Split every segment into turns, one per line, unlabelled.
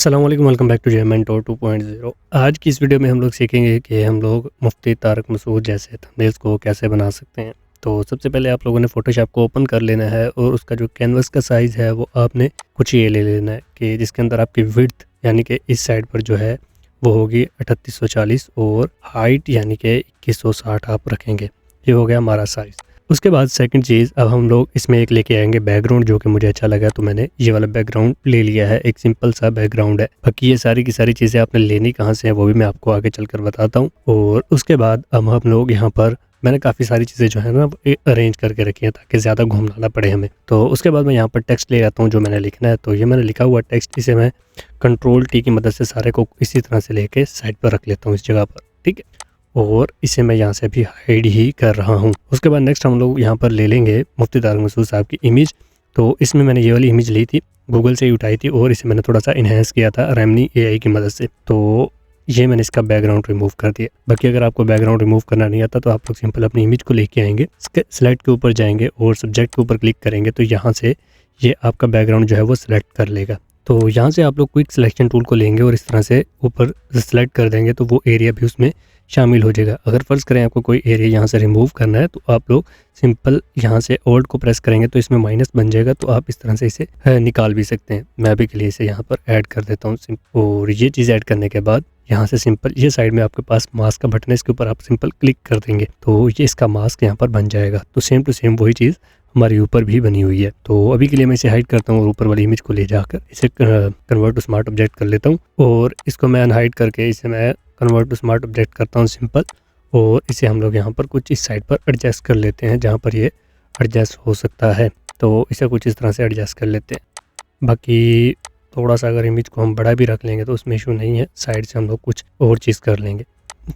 अस्सलाम वालेकुम, welcome back to जेमेंटोर 2.0। आज की इस वीडियो में हम लोग सीखेंगे कि हम लोग मुफ्ती तारक मसूद जैसे थंबनेल्स को कैसे बना सकते हैं। तो सबसे पहले आप लोगों ने फ़ोटोशॉप को ओपन कर लेना है और उसका जो कैनवस का साइज़ है वो आपने कुछ ये ले लेना है कि जिसके अंदर आपकी विड्थ यानी कि इस साइड पर जो है वो होगी 3840 और हाइट यानी कि 2160 आप रखेंगे। ये हो गया हमारा साइज़। उसके बाद सेकंड चीज़, अब हम लोग इसमें एक लेके आएंगे बैकग्राउंड, जो कि मुझे अच्छा लगा तो मैंने ये वाला बैकग्राउंड ले लिया है। एक सिंपल सा बैकग्राउंड है। बाकी ये सारी की सारी चीज़ें आपने लेनी कहाँ से हैं वो भी मैं आपको आगे चलकर बताता हूँ। और उसके बाद अब हम लोग यहाँ पर मैंने काफ़ी सारी चीज़ें जो है ना अरेंज करके रखी हैं ताकि ज़्यादा घूमना ना पड़े हमें। तो उसके बाद मैं यहाँ पर टेक्स्ट ले आता हूँ जो मैंने लिखना है। तो ये मैंने लिखा हुआ टेक्स्ट, इसे मैं Ctrl+T की मदद से सारे को इसी तरह से लेके साइड पर रख लेता हूँ इस जगह पर, ठीक है। और इसे मैं यहाँ से भी हाइड ही कर रहा हूँ। उसके बाद नेक्स्ट हम लोग यहाँ पर ले लेंगे मुफ्ती तारक मसूद साहब की इमेज। तो इसमें मैंने ये वाली इमेज ली थी, गूगल से ही उठाई थी और इसे मैंने थोड़ा सा इन्हेंस किया था रेमनी AI की मदद से। तो ये मैंने इसका बैकग्राउंड रिमूव कर दिया। बाकी अगर आपको बैकग्राउंड रिमूव करना नहीं आता तो आप लोग सिंपल अपनी इमेज को लेके आएंगे, स्लाइड के ऊपर जाएंगे और सब्जेक्ट के ऊपर क्लिक करेंगे तो यहाँ से ये आपका बैकग्राउंड जो है वो सिलेक्ट कर लेगा। तो यहाँ से आप लोग क्विक सिलेक्शन टूल को लेंगे और इस तरह से ऊपर सेलेक्ट कर देंगे तो वो एरिया भी उसमें शामिल हो जाएगा। अगर फ़र्ज़ करें आपको कोई एरिया यहाँ से रिमूव करना है तो आप लोग सिंपल यहाँ से ऑल्ट को प्रेस करेंगे तो इसमें माइनस बन जाएगा, तो आप इस तरह से इसे निकाल भी सकते हैं। मैं अभी के लिए इसे यहाँ पर ऐड कर देता हूँ। और ये चीज़ ऐड करने के बाद यहाँ से सिंपल ये साइड में आपके पास मास्क का बटन है, इसके ऊपर आप सिंपल क्लिक कर देंगे तो ये इसका मास्क यहाँ पर बन जाएगा। तो सेम टू सेम वही चीज़ हमारे ऊपर भी बनी हुई है। तो अभी के लिए मैं इसे हाइड करता हूँ और ऊपर वाली इमेज को ले जाकर इसे कन्वर्ट टू स्मार्ट ऑब्जेक्ट कर लेता हूँ और इसको मैं अनहाइड करके इसे मैं कन्वर्ट टू स्मार्ट ऑब्जेक्ट करता हूँ सिंपल। और इसे हम लोग यहाँ पर कुछ इस साइड पर एडजस्ट कर लेते हैं जहाँ पर ये एडजस्ट हो सकता है। तो इसे कुछ इस तरह से एडजस्ट कर लेते हैं। बाकी थोड़ा सा अगर इमेज को हम बड़ा भी रख लेंगे तो उसमें इशू नहीं है, साइड से हम लोग कुछ और चीज़ कर लेंगे।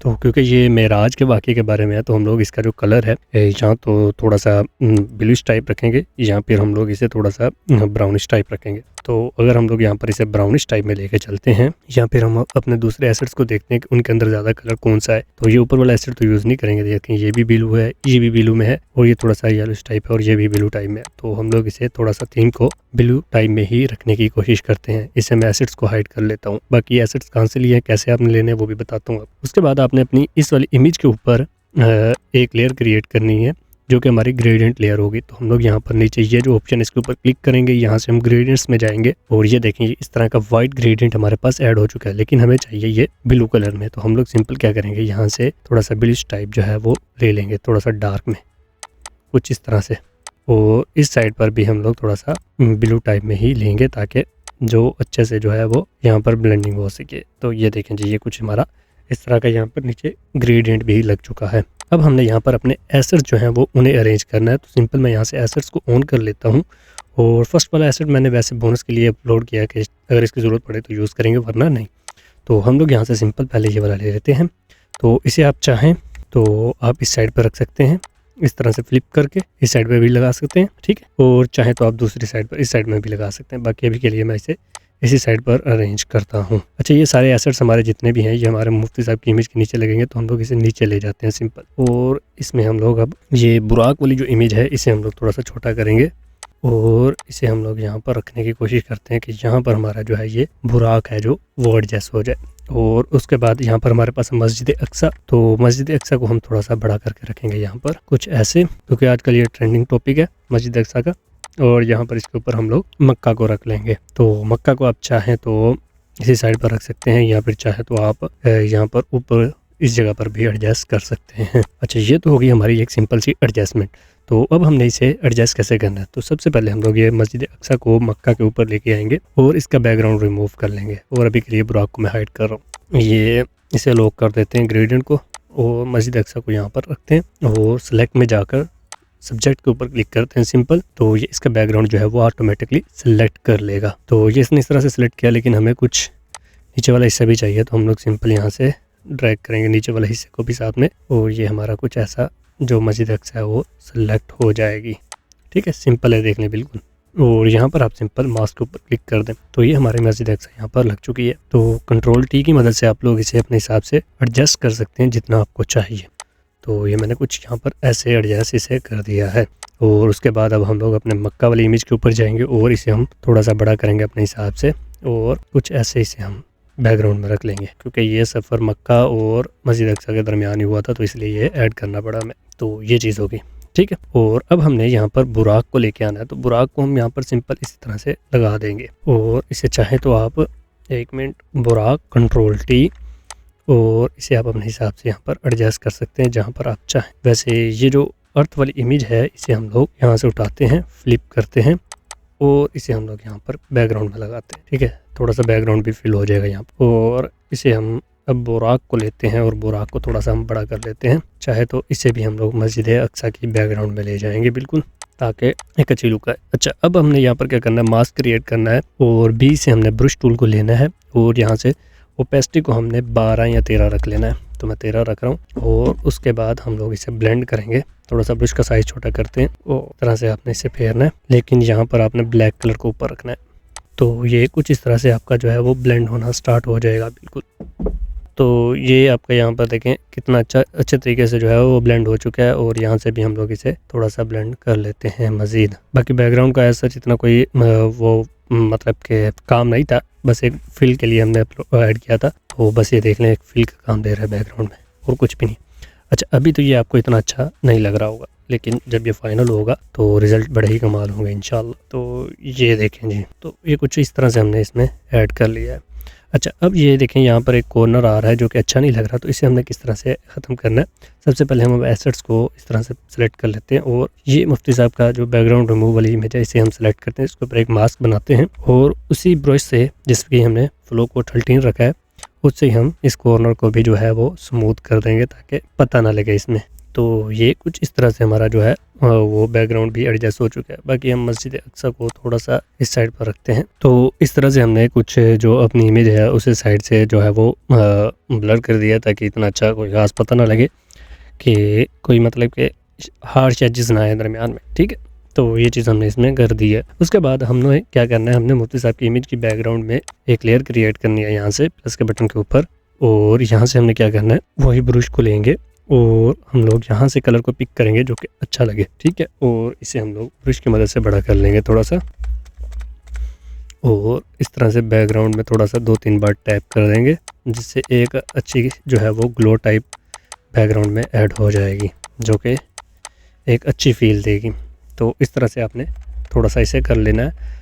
तो क्योंकि ये मेराज के वाक़े के बारे में है तो हम लोग इसका जो कलर है यहाँ तो थोड़ा सा ब्लूइश टाइप रखेंगे, यहाँ पर हम लोग इसे थोड़ा सा ब्राउनिश टाइप रखेंगे। तो अगर हम लोग यहाँ पर इसे ब्राउनिश टाइप में लेके चलते हैं या फिर हम अपने दूसरे एसेट्स को देखते हैं कि उनके अंदर ज़्यादा कलर कौन सा है, तो ये ऊपर वाला एसेट तो यूज़ नहीं करेंगे। देखें ये भी ब्लू है, ये भी ब्लू में है और ये थोड़ा सा येलोइश टाइप है और ये भी ब्लू टाइप में है। तो हम लोग इसे थोड़ा सा थीम को ब्लू टाइप में ही रखने की कोशिश करते हैं। इसे मैं एसेट्स को हाइड कर लेता हूँ। बाकी एसेट्स कहाँ से लिए हैं, कैसे आपने लेने हैं वो भी बताता हूँ। उसके बाद आपने अपनी इस वाली इमेज के ऊपर एक लेयर क्रिएट करनी है जो कि हमारी ग्रेडियंट लेयर होगी। तो हम लोग यहाँ पर नीचे ये जो ऑप्शन इसके ऊपर क्लिक करेंगे, यहाँ से हम ग्रेडियंट्स में जाएंगे और ये देखेंगे इस तरह का वाइट ग्रेडियंट हमारे पास ऐड हो चुका है, लेकिन हमें चाहिए ये ब्लू कलर में। तो हम लोग सिंपल क्या करेंगे, यहाँ से थोड़ा सा ब्लूइश टाइप जो है वो ले लेंगे, थोड़ा सा डार्क में कुछ इस तरह से। और इस साइड पर भी हम लोग थोड़ा सा ब्लू टाइप में ही लेंगे ताकि जो अच्छे से जो है वो यहाँ पर ब्लेंडिंग हो सके। तो ये देखें जी, ये कुछ हमारा इस तरह का यहाँ पर नीचे ग्रेडियंट भी लग चुका है। अब हमने यहाँ पर अपने एसेट्स जो हैं वो उन्हें अरेंज करना है। तो सिंपल मैं यहाँ से एसेट्स को ऑन कर लेता हूँ और फर्स्ट वाला एसेट मैंने वैसे बोनस के लिए अपलोड किया कि अगर इसकी ज़रूरत पड़े तो यूज़ करेंगे, वरना नहीं। तो हम लोग यहाँ से सिंपल पहले ये वाला ले लेते हैं। तो इसे आप चाहें तो आप इस साइड पर रख सकते हैं, इस तरह से फ्लिप करके इस साइड पर भी लगा सकते हैं, ठीक है। और चाहे तो आप दूसरी साइड पर इस साइड में भी लगा सकते हैं। बाकी अभी के लिए मैं इसे इसी साइड पर अरेंज करता हूँ। अच्छा, ये सारे एसेट्स हमारे जितने भी हैं ये हमारे मुफ्ती साहब की इमेज के नीचे लगेंगे, तो हम लोग इसे नीचे ले जाते हैं सिंपल। और इसमें हम लोग अब ये बुराक वाली जो इमेज है इसे हम लोग थोड़ा सा छोटा करेंगे और इसे हम लोग यहाँ पर रखने की कोशिश करते हैं कि यहाँ पर हमारा जो है ये बुराक है जो वो एडजस्ट हो जाए। और उसके बाद यहाँ पर हमारे पास मस्जिद अक्सा, तो मस्जिद अक्सा को हम थोड़ा सा बड़ा करके रखेंगे यहाँ पर कुछ ऐसे, क्योंकि आजकल ये ट्रेंडिंग टॉपिक है मस्जिद अक्सा का। और यहाँ पर इसके ऊपर हम लोग मक्का को रख लेंगे। तो मक्का को आप चाहें तो इसी साइड पर रख सकते हैं या फिर चाहे तो आप यहाँ पर ऊपर इस जगह पर भी एडजस्ट कर सकते हैं। अच्छा, ये तो होगी हमारी एक सिंपल सी एडजस्टमेंट। तो अब हमने इसे एडजस्ट कैसे करना है, तो सबसे पहले हम लोग ये मस्जिद अक्सा को मक्का के ऊपर लेके आएंगे और इसका बैकग्राउंड रिमूव कर लेंगे। और अभी के लिए बुराक को मैं हाइड कर रहा हूँ। ये इसे लॉक कर देते हैं ग्रेडियंट को और मस्जिद अक्सा को यहाँ पर रखते हैं और सेलेक्ट में जाकर सब्जेक्ट के ऊपर क्लिक करते हैं सिंपल। तो ये इसका बैकग्राउंड जो है वो ऑटोमेटिकली सिलेक्ट कर लेगा। तो ये इसने इस तरह से सिलेक्ट किया, लेकिन हमें कुछ नीचे वाला हिस्सा भी चाहिए तो हम लोग सिंपल यहाँ से ड्रैग करेंगे नीचे वाले हिस्से को भी साथ में और ये हमारा कुछ ऐसा जो मस्जिद अक्सा है वो सिलेक्ट हो जाएगी, ठीक है। सिंपल है देखने बिल्कुल। और यहाँ पर आप सिंपल मास्क के ऊपर क्लिक कर दें तो ये हमारी मस्जिद अक्सा यहाँ पर लग चुकी है। तो Ctrl+T की मदद से आप लोग इसे अपने हिसाब से एडजस्ट कर सकते हैं जितना आपको चाहिए। तो ये मैंने कुछ यहाँ पर ऐसे एडजस्ट इसे कर दिया है। और उसके बाद अब हम लोग अपने मक्का वाली इमेज के ऊपर जाएंगे और इसे हम थोड़ा सा बड़ा करेंगे अपने हिसाब से, और कुछ ऐसे इसे हम बैकग्राउंड में रख लेंगे, क्योंकि ये सफ़र मक्का और मस्जिद अक्सा के दरमियान ही हुआ था, तो इसलिए ये ऐड करना पड़ा हमें। तो ये चीज़ होगी, ठीक है। और अब हमने यहाँ पर बुराक को लेके आना है, तो बुराक को हम यहाँ पर सिंपल इसी तरह से लगा देंगे। और इसे चाहे तो आप 1 मिनट बुराक Ctrl+T, और इसे आप अपने हिसाब से यहाँ पर एडजस्ट कर सकते हैं जहाँ पर आप चाहें। वैसे ये जो अर्थ वाली इमेज है इसे हम लोग यहाँ से उठाते हैं, फ्लिप करते हैं और इसे हम लोग यहाँ पर बैकग्राउंड में लगाते हैं, ठीक है। थोड़ा सा बैकग्राउंड भी फिल हो जाएगा यहाँ पर। और इसे हम अब बुराक को लेते हैं और बुराक को थोड़ा सा हम बड़ा कर लेते हैं। चाहे तो इसे भी हम लोग मस्जिद अक्सा की बैकग्राउंड में ले जाएंगे बिल्कुल, ताकि एक अच्छी लुक आए। अच्छा, अब हमने यहाँ पर क्या करना है, मास्क क्रिएट करना है और बी से हमने ब्रश टूल को लेना है और यहाँ से ओपेसिटी को हमने 12 या 13 रख लेना है। तो मैं 13 रख रहा हूँ। और उसके बाद हम लोग इसे ब्लेंड करेंगे, थोड़ा सा ब्रश का साइज़ छोटा करते हैं और तरह से आपने इसे फेरना है, लेकिन यहाँ पर आपने ब्लैक कलर को ऊपर रखना है। तो ये कुछ इस तरह से आपका जो है वो ब्लेंड होना स्टार्ट हो जाएगा बिल्कुल। तो ये आपका यहाँ पर देखें कितना अच्छे तरीके से जो है वो ब्लेंड हो चुका है। और यहाँ से भी हम लोग इसे थोड़ा सा ब्लेंड कर लेते हैं मज़ीद। बाकी बैकग्राउंड का ऐसा इतना कोई वो मतलब के काम नहीं था, बस एक फिल के लिए हमने ऐड किया था। तो बस ये देख लें, एक फिल का काम दे रहा है बैकग्राउंड में और कुछ भी नहीं। अच्छा, अभी तो ये आपको इतना अच्छा नहीं लग रहा होगा, लेकिन जब ये फाइनल होगा तो रिज़ल्ट बड़े ही कमाल होंगे इंशाल्लाह। तो ये देखें जी, तो ये कुछ इस तरह से हमने इसमें ऐड कर लिया है। अच्छा, अब ये देखें यहाँ पर एक कॉर्नर आ रहा है जो कि अच्छा नहीं लग रहा, तो इसे हमने किस तरह से ख़त्म करना है। सबसे पहले हम एसेट्स को इस तरह से सिलेक्ट कर लेते हैं और ये मुफ्ती साहब का जो बैकग्राउंड रिमूव वाली इमेज है इसे हम सिलेक्ट करते हैं। इसके ऊपर एक मास्क बनाते हैं और उसी ब्रश से जिसकी हमने फ्लो को 13 रखा है उससे हम इस कॉर्नर को भी जो है वो स्मूथ कर देंगे ताकि पता ना लगे इसमें। तो ये कुछ इस तरह से हमारा जो है वो बैकग्राउंड भी एडजस्ट हो चुका है। बाकी हम मस्जिद अक्सा को थोड़ा सा इस साइड पर रखते हैं। तो इस तरह से हमने कुछ जो अपनी इमेज है उसे साइड से जो है वो ब्लर कर दिया ताकि इतना अच्छा कोई खास पता ना लगे कि कोई मतलब कि हार्श एजेस ना आए दरमियान में, ठीक है। तो ये चीज़ हमने इसमें कर दी है। उसके बाद हमने क्या करना है, हमने मुफ्ती साहब की इमेज की बैकग्राउंड में एक लेयर क्रिएट करनी है यहाँ से प्लस के बटन के ऊपर। और यहाँ से हमने क्या करना है, वही ब्रश को लेंगे और हम लोग यहाँ से कलर को पिक करेंगे जो कि अच्छा लगे, ठीक है। और इसे हम लोग ब्रश की मदद से बड़ा कर लेंगे थोड़ा सा और इस तरह से बैकग्राउंड में थोड़ा सा 2-3 बार टैप कर देंगे जिससे एक अच्छी जो है वो ग्लो टाइप बैकग्राउंड में ऐड हो जाएगी जो कि एक अच्छी फील देगी। तो इस तरह से आपने थोड़ा सा इसे कर लेना है।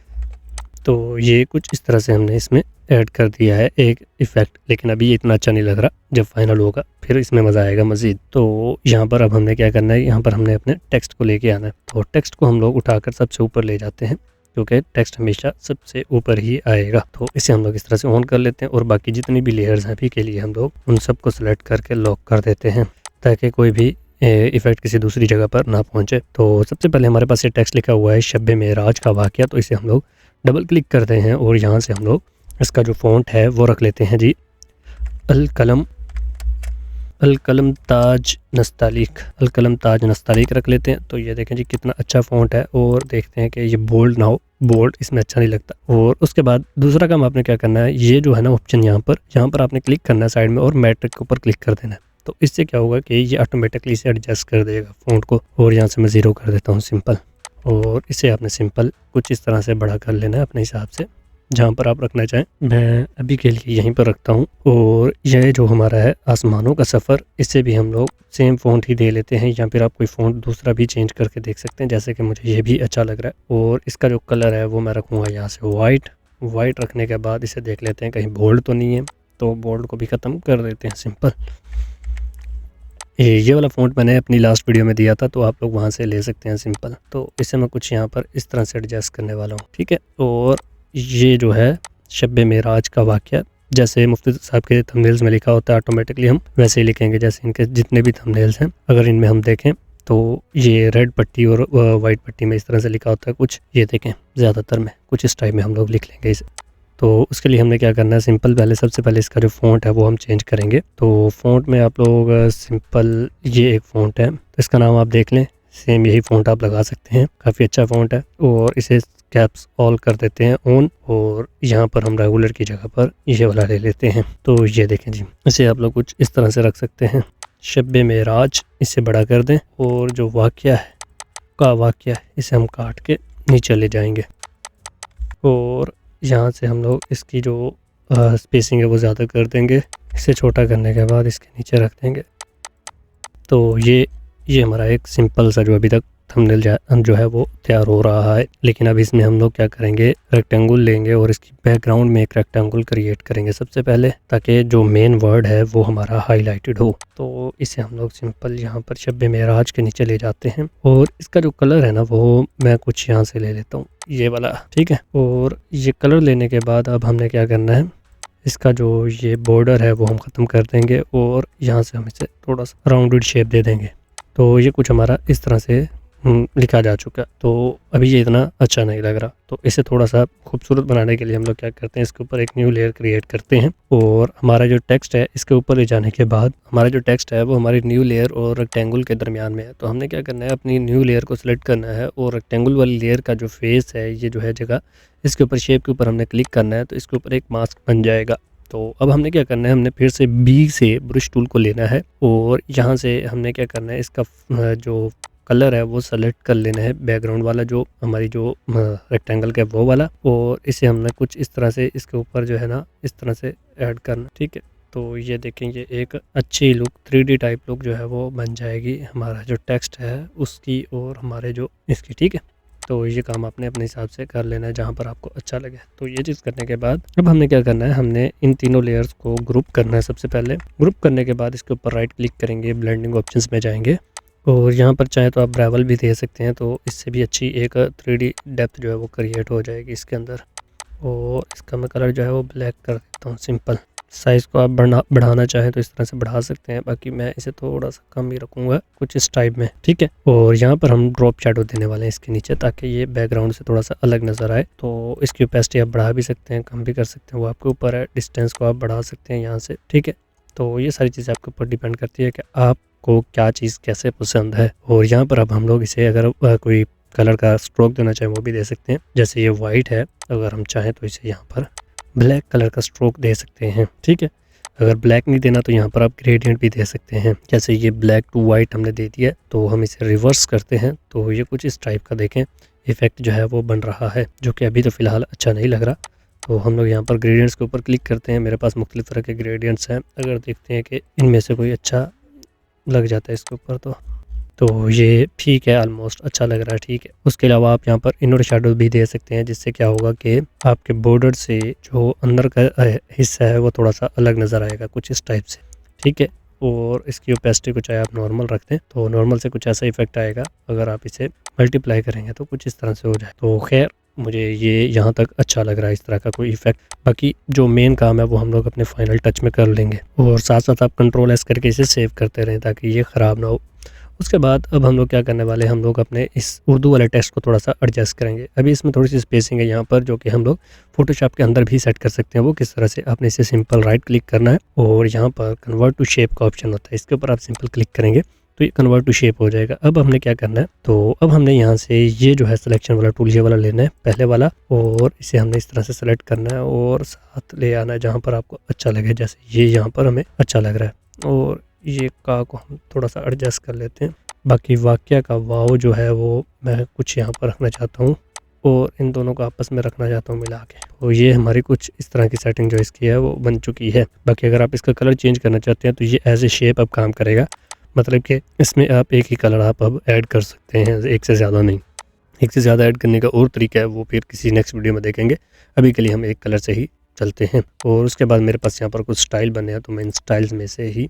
तो ये कुछ इस तरह से हमने इसमें ऐड कर दिया है एक इफ़ेक्ट, लेकिन अभी ये इतना अच्छा नहीं लग रहा। जब फाइनल होगा फिर इसमें मज़ा आएगा मज़ीद। तो यहाँ पर अब हमने क्या करना है, यहाँ पर हमने अपने टेक्स्ट को लेके आना है। तो टेक्स्ट को हम लोग उठाकर सबसे ऊपर ले जाते हैं क्योंकि टेक्स्ट हमेशा सबसे ऊपर ही आएगा। तो इसे हम लोग इस तरह से ऑन कर लेते हैं और बाकी जितनी भी लेयर्स हैं अभी के लिए हम लोग उन सबको सेलेक्ट करके लॉक कर देते हैं ताकि कोई भी इफ़ेक्ट किसी दूसरी जगह पर ना पहुँचे। तो सबसे पहले हमारे पास ये टेक्स्ट लिखा हुआ है शब-ए मेराज का वाक़या, तो इसे हम लोग डबल क्लिक करते हैं और यहाँ से हम लोग इसका जो फ़ॉन्ट है वो रख लेते हैं जी अलकलम ताज नस्तालिक रख लेते हैं। तो ये देखें जी कितना अच्छा फ़ॉन्ट है और देखते हैं कि ये बोल्ड इसमें अच्छा नहीं लगता। और उसके बाद दूसरा काम आपने क्या करना है, ये जो है ना ऑप्शन यहाँ पर आपने क्लिक करना है साइड में और मैट्रिक के ऊपर क्लिक कर देना है। तो इससे क्या होगा कि ये ऑटोमेटिकली इसे एडजस्ट कर देगा फ़ॉन्ट को। और यहाँ से मैं 0 कर देता हूँ सिंपल, और इसे आपने सिंपल कुछ इस तरह से बड़ा कर लेना है अपने हिसाब से जहाँ पर आप रखना चाहें। मैं अभी के लिए यहीं पर रखता हूँ। और यह जो हमारा है आसमानों का सफ़र, इससे भी हम लोग सेम फ़ॉन्ट ही दे लेते हैं या फिर आप कोई फ़ॉन्ट दूसरा भी चेंज करके देख सकते हैं, जैसे कि मुझे ये भी अच्छा लग रहा है। और इसका जो कलर है वो मैं रखूँगा यहाँ से वाइट रखने के बाद इसे देख लेते हैं कहीं बोल्ड तो नहीं है, तो बोल्ड को भी ख़त्म कर देते हैं सिंपल। ये वाला फ़ॉन्ट मैंने अपनी लास्ट वीडियो में दिया था, तो आप लोग वहाँ से ले सकते हैं सिंपल। तो इसे मैं कुछ यहाँ पर इस तरह से एडजस्ट करने वाला हूँ, ठीक है। और ये जो है शब-ए मेराज का वाक़या, जैसे मुफ्ती साहब के थंबनेल्स में लिखा होता है ऑटोमेटिकली हम वैसे ही लिखेंगे जैसे इनके जितने भी थंबनेल्स हैं। अगर इनमें हम देखें तो ये रेड पट्टी और वाइट पट्टी में इस तरह से लिखा होता है कुछ, ये देखें ज़्यादातर में कुछ इस टाइप में हम लोग लिख लेंगे इसे। तो उसके लिए हमने क्या करना है, सिंपल सबसे पहले इसका जो फ़ॉन्ट है वो हम चेंज करेंगे। तो फ़ॉन्ट में आप लोग सिंपल ये एक फ़ॉन्ट है, तो इसका नाम आप देख लें, सेम यही फ़ॉन्ट आप लगा सकते हैं, काफ़ी अच्छा फ़ॉन्ट है। और इसे कैप्स ऑल कर देते हैं ऑन, और यहाँ पर हम रेगुलर की जगह पर ये वाला ले लेते हैं। तो ये देखें जी, इसे आप लोग कुछ इस तरह से रख सकते हैं, शब-ए मेराज, इसे बड़ा कर दें। और जो वाक़या है का वाक्य इसे हम काट के नीचे ले जाएंगे और यहाँ से हम लोग इसकी जो स्पेसिंग है वो ज़्यादा कर देंगे। इसे छोटा करने के बाद इसके नीचे रख देंगे। तो ये हमारा एक सिंपल सा जो अभी तक थंबनेल जो है वो तैयार हो रहा है। लेकिन अब इसमें हम लोग क्या करेंगे, रेक्टेंगल लेंगे और इसकी बैकग्राउंड में एक रेक्टेंगल क्रिएट करेंगे सबसे पहले, ताकि जो मेन वर्ड है वो हमारा हाईलाइटेड हो। तो इसे हम लोग सिंपल यहाँ पर शब्बे मेराज के नीचे ले जाते हैं और इसका जो कलर है ना वो मैं कुछ यहाँ से ले लेता हूँ, ये वाला, ठीक है। और ये कलर लेने के बाद अब हमने क्या करना है, इसका जो ये बॉर्डर है वो हम ख़त्म कर देंगे और यहाँ से हम इसे थोड़ा सा राउंडेड शेप दे देंगे। तो ये कुछ हमारा इस तरह से लिखा जा चुका। तो अभी ये इतना अच्छा नहीं लग रहा, तो इसे थोड़ा सा खूबसूरत बनाने के लिए हम लोग क्या करते हैं, इसके ऊपर एक न्यू लेयर क्रिएट करते हैं और हमारा जो टेक्स्ट है इसके ऊपर ले जाने के बाद हमारा जो टेक्स्ट है वो हमारी न्यू लेयर और रेक्टेंगल के दरमियान में है। तो हमने क्या करना है, अपनी न्यू लेयर को सिलेक्ट करना है और रेक्टेंगल वाली लेयर का जो फेस है, ये जो है जगह, इसके ऊपर शेप के ऊपर हमने क्लिक करना है, तो इसके ऊपर एक मास्क बन जाएगा। तो अब हमने क्या करना है, हमने फिर से बी से ब्रश टूल को लेना है और यहाँ से हमने क्या करना है, इसका जो कलर है वो सेलेक्ट कर लेना है, बैकग्राउंड वाला जो हमारी जो रेक्टेंगल का वो वाला, और इसे हमने कुछ इस तरह से इसके ऊपर जो है ना इस तरह से ऐड करना, ठीक है। तो ये देखेंगे एक अच्छी लुक 3D टाइप लुक जो है वो बन जाएगी हमारा जो टेक्स्ट है उसकी और हमारे जो इसकी, ठीक है। तो ये काम आपने अपने हिसाब से कर लेना है जहाँ पर आपको अच्छा लगे। तो ये चीज़ करने के बाद अब हमने क्या करना है, हमने इन तीनों लेयर्स को ग्रुप करना है। सबसे पहले ग्रुप करने के बाद इसके ऊपर राइट क्लिक करेंगे, ब्लेंडिंग ऑप्शंस में जाएंगे और यहाँ पर चाहे तो आप ब्रेवल भी दे सकते हैं, तो इससे भी अच्छी एक 3D डेप्थ जो है वो क्रिएट हो जाएगी इसके अंदर। और इसका मैं कलर जो है वो ब्लैक कर देता हूँ सिंपल। साइज़ को आप बढ़ाना चाहें तो इस तरह से बढ़ा सकते हैं, बाकी मैं इसे थोड़ा सा कम ही रखूँगा कुछ इस टाइप में, ठीक है। और यहाँ पर हम ड्रॉप शैडो देने वाले हैं इसके नीचे, ताकि ये बैकग्राउंड से थोड़ा सा अलग नज़र आए। तो इसकी ओपेसिटी आप बढ़ा भी सकते हैं, कम भी कर सकते हैं, वो आपके ऊपर है। डिस्टेंस को आप बढ़ा सकते हैं यहाँ से, ठीक है। तो ये सारी चीज़ें आपके ऊपर डिपेंड करती है कि आपको क्या चीज़ कैसे पसंद है। और यहाँ पर अब हम लोग इसे अगर कोई कलर का स्ट्रोक देना चाहें वो भी दे सकते हैं। जैसे ये वाइट है, अगर हम चाहें तो इसे यहाँ पर ब्लैक कलर का स्ट्रोक दे सकते हैं, ठीक है। अगर ब्लैक नहीं देना तो यहाँ पर आप ग्रेडियंट भी दे सकते हैं। जैसे ये ब्लैक टू वाइट हमने दे दिया, तो हम इसे रिवर्स करते हैं तो ये कुछ इस टाइप का देखें इफेक्ट जो है वो बन रहा है, जो कि अभी तो फ़िलहाल अच्छा नहीं लग रहा। तो हम लोग यहाँ पर ग्रेडियंट्स के ऊपर क्लिक करते हैं। मेरे पास मुख्तलिफ तरह के ग्रेडियंट्स हैं, अगर देखते हैं कि इनमें से कोई अच्छा लग जाता है इसके ऊपर तो ये ठीक है, ऑलमोस्ट अच्छा लग रहा है, ठीक है। उसके अलावा आप यहाँ पर इनर शैडो भी दे सकते हैं, जिससे क्या होगा कि आपके बॉर्डर से जो अंदर का हिस्सा है वो थोड़ा सा अलग नज़र आएगा कुछ इस टाइप से, ठीक है। और इसकी ओपेसिटी को चाहे आप नॉर्मल रख दें तो नॉर्मल से कुछ ऐसा इफेक्ट आएगा, अगर आप इसे मल्टीप्लाई करेंगे तो कुछ इस तरह से हो जाए। तो खैर मुझे ये यहाँ तक अच्छा लग रहा है, इस तरह का कोई इफेक्ट। बाकी जो मेन काम है वो हम लोग अपने फाइनल टच में कर लेंगे और साथ साथ आप कंट्रोल-S करके इसे सेव करते रहें ताकि ये ख़राब ना हो। उसके बाद अब हम लोग क्या करने वाले हैं, हम लोग अपने इस उर्दू वाले टेक्स्ट को थोड़ा सा एडजस्ट करेंगे। अभी इसमें थोड़ी सी स्पेसिंग है यहाँ पर, जो कि हम लोग फोटोशॉप के अंदर भी सेट कर सकते हैं। वो किस तरह से, आपने इसे सिंपल राइट क्लिक करना है और यहाँ पर कन्वर्ट टू शेप का ऑप्शन होता है, इसके ऊपर आप सिंपल क्लिक करेंगे तो ये कन्वर्ट टू शेप हो जाएगा। अब हमने क्या करना है, तो अब हमने यहाँ से ये जो है सिलेक्शन वाला टूल, ये वाला लेना है पहले वाला, और इसे हमने इस तरह से सेलेक्ट करना है और साथ ले आना है जहाँ पर आपको अच्छा लगे। जैसे ये यहाँ पर हमें अच्छा लग रहा है और ये का को हम थोड़ा सा एडजस्ट कर लेते हैं। बाकी वाक्य का वाव जो है वो मैं कुछ यहाँ पर रखना चाहता हूँ और इन दोनों को आपस में रखना चाहता हूँ मिला के। तो ये हमारी कुछ इस तरह की सेटिंग जो इसकी है वो बन चुकी है। बाकी अगर आप इसका कलर चेंज करना चाहते हैं तो ये एज ए शेप अब काम करेगा, मतलब कि इसमें आप एक ही कलर आप अब ऐड कर सकते हैं, एक से ज़्यादा नहीं। एक से ज़्यादा ऐड करने का और तरीका है वो फिर किसी नेक्स्ट वीडियो में देखेंगे। अभी के लिए हम एक कलर से ही चलते हैं। और उसके बाद मेरे पास यहाँ पर कुछ स्टाइल बने हैं, तो मैं इन स्टाइल्स में से ही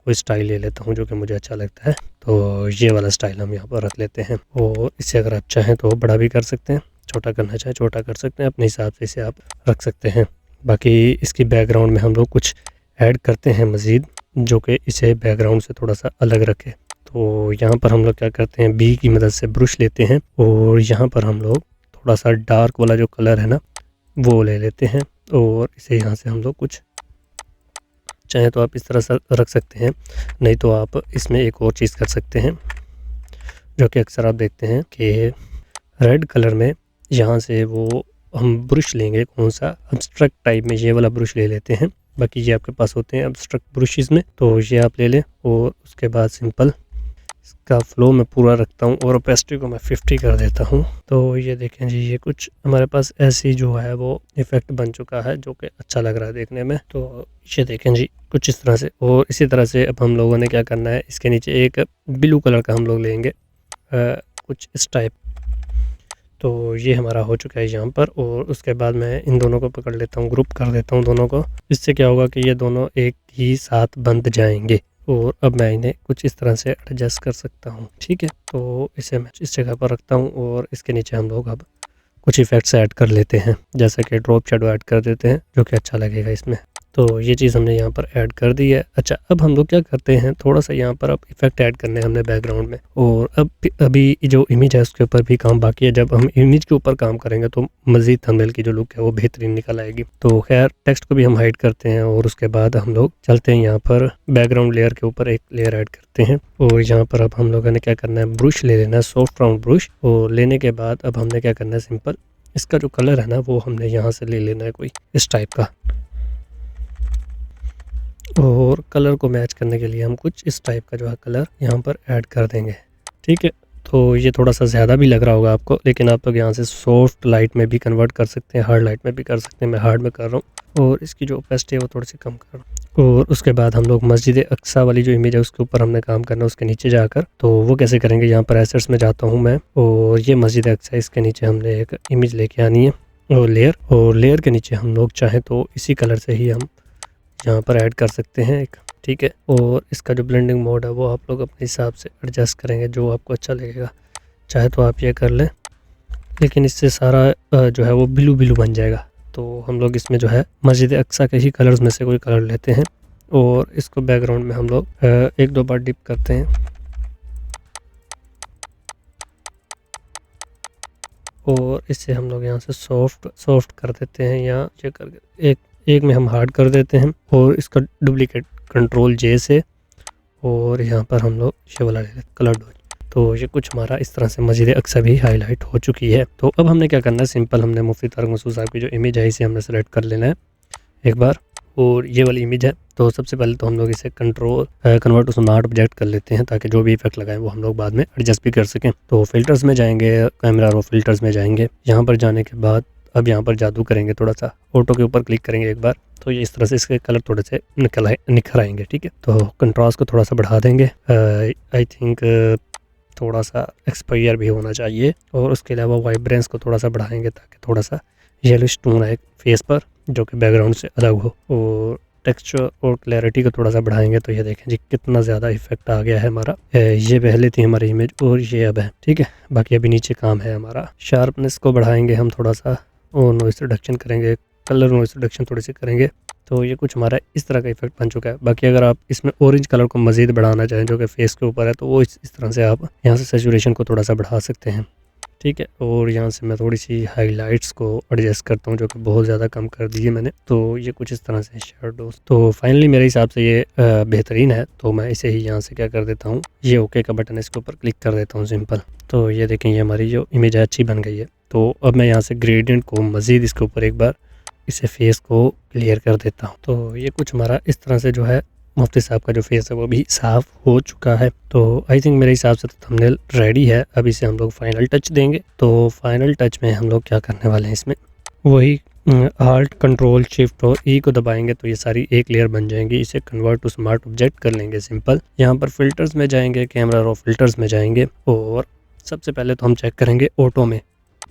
कोई स्टाइल ले लेता हूँ जो कि मुझे अच्छा लगता है। तो ये वाला स्टाइल हम यहाँ पर रख लेते हैं और इसे अगर आप चाहें तो बड़ा भी कर सकते हैं, छोटा करना चाहें छोटा कर सकते हैं, अपने हिसाब से इसे आप रख सकते हैं। बाकी इसकी बैकग्राउंड में हम लोग कुछ ऐड करते हैं मज़ीद, जो कि इसे बैकग्राउंड से थोड़ा सा अलग रखे। तो यहाँ पर हम लोग क्या करते हैं, बी की मदद से ब्रश लेते हैं और यहाँ पर हम लोग थोड़ा सा डार्क वाला जो कलर है ना वो ले लेते हैं और इसे यहाँ से हम लोग कुछ चाहें तो आप इस तरह से रख सकते हैं, नहीं तो आप इसमें एक और चीज़ कर सकते हैं जो कि अक्सर आप देखते हैं कि रेड कलर में यहाँ से वो हम ब्रश लेंगे, कौन सा एब्स्ट्रैक्ट टाइप में ये वाला ब्रश ले लेते हैं। बाकी ये आपके पास होते हैं एब्स्ट्रैक्ट ब्रशेस में, तो ये आप ले लें और उसके बाद सिंपल इसका फ्लो मैं पूरा रखता हूँ और ओपेसिटी को मैं 50 कर देता हूँ। तो ये देखें जी, ये कुछ हमारे पास ऐसी जो है वो इफ़ेक्ट बन चुका है जो कि अच्छा लग रहा है देखने में। तो ये देखें जी कुछ इस तरह से। और इसी तरह से अब हम लोगों ने क्या करना है, इसके नीचे एक ब्लू कलर का हम लोग लेंगे कुछ इस टाइप। तो ये हमारा हो चुका है यहाँ पर। और उसके बाद मैं इन दोनों को पकड़ लेता हूँ, ग्रुप कर देता हूँ दोनों को। इससे क्या होगा कि ये दोनों एक ही साथ बंध जाएंगे। और अब मैं इन्हें कुछ इस तरह से एडजस्ट कर सकता हूँ। ठीक है, तो इसे मैं इस जगह पर रखता हूँ और इसके नीचे हम लोग अब कुछ इफ़ेक्ट्स ऐड कर लेते हैं, जैसे कि ड्रॉप शेडो ऐड कर देते हैं जो कि अच्छा लगेगा इसमें। तो ये चीज़ हमने यहाँ पर ऐड कर दी है। अच्छा, अब हम लोग क्या करते हैं, थोड़ा सा यहाँ पर अब इफेक्ट ऐड करने हैं हमने बैकग्राउंड में। और अब अभी जो इमेज है उसके ऊपर भी काम बाकी है। जब हम इमेज के ऊपर काम करेंगे तो मज़ीद थंबनेल की जो लुक है वो बेहतरीन निकल आएगी। तो खैर टेक्स्ट को भी हम हाइड करते हैं और उसके बाद हम लोग चलते हैं यहाँ पर बैकग्राउंड लेयर के ऊपर एक लेयर ऐड करते हैं। और यहाँ पर अब हम लोगों ने क्या करना है, ब्रश ले लेना है, सॉफ्ट राउंड ब्रश। और लेने के बाद अब हमने क्या करना है, सिंपल इसका जो कलर है ना वो हमने यहाँ से ले लेना है कोई इस टाइप का। और कलर को मैच करने के लिए हम कुछ इस टाइप का जो है कलर यहाँ पर ऐड कर देंगे। ठीक है, तो ये थोड़ा सा ज़्यादा भी लग रहा होगा आपको, लेकिन आप लोग यहाँ से सॉफ्ट लाइट में भी कन्वर्ट कर सकते हैं, हार्ड लाइट में भी कर सकते हैं। मैं हार्ड में कर रहा हूँ और इसकी जो ओपेसिटी है वो थोड़ी सी कम कर रहा हूँ। और उसके बाद हम लोग मस्जिद अक्सा वाली जो इमेज है उसके ऊपर हमने काम करना है, उसके नीचे जाकर। तो वो कैसे करेंगे, यहाँ पर एसेट्स में जाता हूँ मैं और ये मस्जिद अक्सा, इसके नीचे हमने एक इमेज लेके आनी है और लेयर के नीचे हम लोग चाहें तो इसी कलर से ही हम यहाँ पर ऐड कर सकते हैं एक। ठीक है, और इसका जो ब्लेंडिंग मोड है वो आप लोग अपने हिसाब से एडजस्ट करेंगे जो आपको अच्छा लगेगा। चाहे तो आप ये कर लें, लेकिन इससे सारा जो है वो ब्लू ब्लू बन जाएगा। तो हम लोग इसमें जो है मस्जिद अक्सा के ही कलर्स में से कोई कलर लेते हैं और इसको बैकग्राउंड में हम लोग एक दो बार डिप करते हैं। और इससे हम लोग यहाँ से सॉफ्ट कर देते हैं, यहाँ ये करके एक में हम हार्ड कर देते हैं। और इसका डुप्लीकेट कंट्रोल जे से और यहाँ पर हम लोग ये वाला ले लेते कलर डॉज। तो ये कुछ हमारा इस तरह से मस्जिद अक्सा भी हाईलाइट हो चुकी है। तो अब हमने क्या करना है, सिंपल हमने मुफ्ती तारक मसूद साहब की जो इमेज है इसे हमने सेलेक्ट कर लेना है एक बार। और ये वाली इमेज है, तो सबसे पहले तो हम लोग इसे कन्वर्ट टू स्मार्ट ऑब्जेक्ट कर लेते हैं ताकि जो भी इफेक्ट लगाएं वो हम लोग बाद में एडजस्ट भी कर सकें। तो फिल्टर्स में जाएंगे, कैमरा रो फिल्टर्स में जाएंगे। यहाँ पर जाने के बाद अब यहाँ पर जादू करेंगे, थोड़ा सा ऑटो के ऊपर क्लिक करेंगे एक बार, तो ये इस तरह से इसके कलर थोड़े से निखर आएंगे। ठीक है, तो कंट्रास्ट को थोड़ा सा बढ़ा देंगे। आई थिंक थोड़ा सा एक्सपायर भी होना चाहिए। और उसके अलावा वाइब्रेंस को थोड़ा सा बढ़ाएंगे ताकि थोड़ा सा येलोइश टोन आए फेस पर जो कि बैकग्राउंड से अलग हो। और टेक्सचर और क्लैरिटी को थोड़ा सा बढ़ाएंगे तो ये देखें जी कितना ज़्यादा इफेक्ट आ गया है हमारा। ये पहले थी हमारी इमेज और ये अब है। ठीक है, बाकी अभी नीचे काम है हमारा। शार्पनेस को बढ़ाएंगे हम थोड़ा सा और नॉइस रिडक्शन करेंगे, कलर नॉइस रिडक्शन थोड़ी सी करेंगे। तो ये कुछ हमारा इस तरह का इफेक्ट बन चुका है। बाकी अगर आप इसमें ऑरेंज कलर को मज़ीद बढ़ाना चाहें जो कि फेस के ऊपर है तो वो इस तरह से आप यहाँ से सैचुरेशन को थोड़ा सा बढ़ा सकते हैं। ठीक है, और यहाँ से मैं थोड़ी सी हाइलाइट्स को एडजस्ट करता हूँ जो कि बहुत ज़्यादा कम कर दी है मैंने। तो ये कुछ इस तरह से शेडोज। तो फाइनली मेरे हिसाब से ये बेहतरीन है। तो मैं इसे ही यहाँ से क्या कर देता हूँ, ये ओके का बटन इसके ऊपर क्लिक कर देता हूँ सिंपल। तो ये देखें ये हमारी जो इमेज है अच्छी बन गई है। तो अब मैं यहाँ से ग्रेडियंट को मज़ीद इसके ऊपर एक बार इसे फेस को क्लियर कर देता हूँ। तो ये कुछ हमारा इस तरह से जो है मुफ्ती साहब का जो फेस है वो भी साफ़ हो चुका है। तो आई थिंक मेरे हिसाब से तो थंबनेल रेडी है। अब इसे हम लोग फाइनल टच देंगे। तो फाइनल टच में हम लोग क्या करने वाले हैं, इसमें वही आल्ट कंट्रोल शिफ्ट और ई को दबाएंगे तो ये सारी एक लेयर बन जाएंगी। इसे कन्वर्ट टू स्मार्ट ऑब्जेक्ट कर लेंगे सिंपल। यहाँ पर फिल्टर्स में जाएंगे, कैमरा रो फिल्टर्स में जाएंगे और सबसे पहले तो हम चेक करेंगे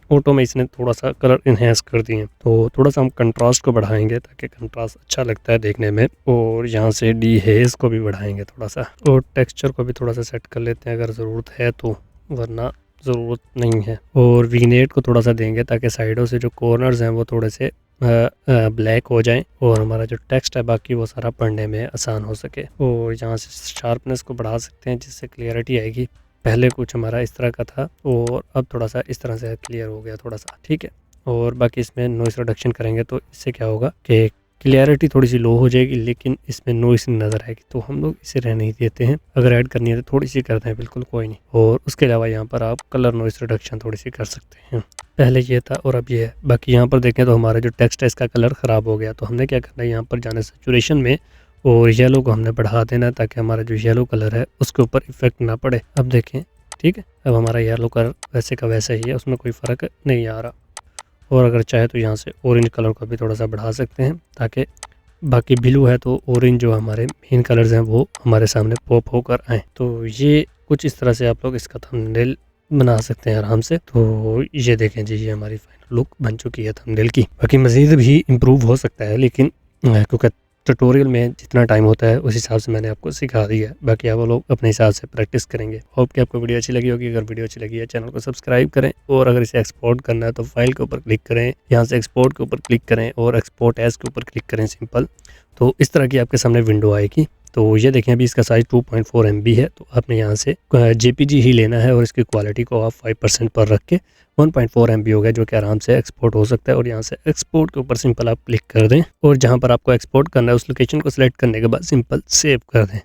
ऑटो में इसने थोड़ा सा कलर इन्हेंस कर दिए हैं। तो थोड़ा सा हम कंट्रास्ट को बढ़ाएंगे ताकि कंट्रास्ट अच्छा लगता है देखने में। और यहाँ से डी हेज को भी बढ़ाएंगे थोड़ा सा और टेक्सचर को भी थोड़ा सा सेट कर लेते हैं अगर ज़रूरत है तो, वरना ज़रूरत नहीं है। और विग्नेट को थोड़ा सा देंगे ताकि साइडों से जो कॉर्नर्स हैं वो थोड़े से ब्लैक हो जाएं और हमारा जो टेक्स्ट है बाकी वो सारा पढ़ने में आसान हो सके। और यहाँ से शार्पनेस को बढ़ा सकते हैं जिससे क्लियरिटी आएगी। पहले कुछ हमारा इस तरह का था और अब थोड़ा सा इस तरह से क्लियर हो गया थोड़ा सा। ठीक है, और बाकी इसमें नॉइस रिडक्शन करेंगे तो इससे क्या होगा कि क्लियरिटी थोड़ी सी लो हो जाएगी लेकिन इसमें नॉइस नज़र आएगी। तो हम लोग इसे रहने ही देते हैं। अगर ऐड करनी है तो थोड़ी सी करते हैं, बिल्कुल कोई नहीं। और उसके अलावा यहाँ पर आप कलर नॉइस रिडक्शन थोड़ी सी कर सकते हैं। पहले ये था और अब ये है। बाकी यहाँ पर देखें तो हमारा जो टेक्स्ट है इसका कलर ख़राब हो गया। तो हमने क्या करना है, यहाँ पर जाना सैचुरेशन में और येलो को हमने बढ़ा देना ताकि हमारा जो येलो कलर है उसके ऊपर इफेक्ट ना पड़े। अब देखें, ठीक है, अब हमारा येलो कलर वैसे का वैसा ही है, उसमें कोई फ़र्क नहीं आ रहा। और अगर चाहे तो यहाँ से ऑरेंज कलर को भी थोड़ा सा बढ़ा सकते हैं ताकि बाकी ब्लू है तो ऑरेंज जो हमारे मेन कलर्स हैं वो हमारे सामने पॉप होकर आए। तो ये कुछ इस तरह से आप लोग इसका थंबनेल बना सकते हैं आराम से। तो ये देखें जी, ये हमारी फाइनल लुक बन चुकी है थंबनेल की। बाकी मज़ीद भी इम्प्रूव हो सकता है, लेकिन क्योंकि ट्यूटोरियल में जितना टाइम होता है उस हिसाब से मैंने आपको सिखा दिया है। बाकी आप लोग अपने हिसाब से प्रैक्टिस करेंगे। होप कि आपको वीडियो अच्छी लगी होगी। अगर वीडियो अच्छी लगी है चैनल को सब्सक्राइब करें, और अगर इसे एक्सपोर्ट करना है तो फाइल के ऊपर क्लिक करें, यहाँ से एक्सपोर्ट के ऊपर क्लिक करें और एक्सपोर्ट एज के ऊपर क्लिक करें सिंपल। तो इस तरह की आपके सामने विंडो आएगी। तो ये देखें, अभी इसका साइज़ 2.4 MB है। तो आपने यहाँ से JPG ही लेना है और इसकी क्वालिटी को आप 5% पर रख के 1.4 MB हो गया, जो कि आराम से एक्सपोर्ट हो सकता है। और यहाँ से एक्सपोर्ट के ऊपर सिंपल आप क्लिक कर दें और जहाँ पर आपको एक्सपोर्ट करना है उस लोकेशन को सिलेक्ट करने के बाद सिंपल सेव कर दें।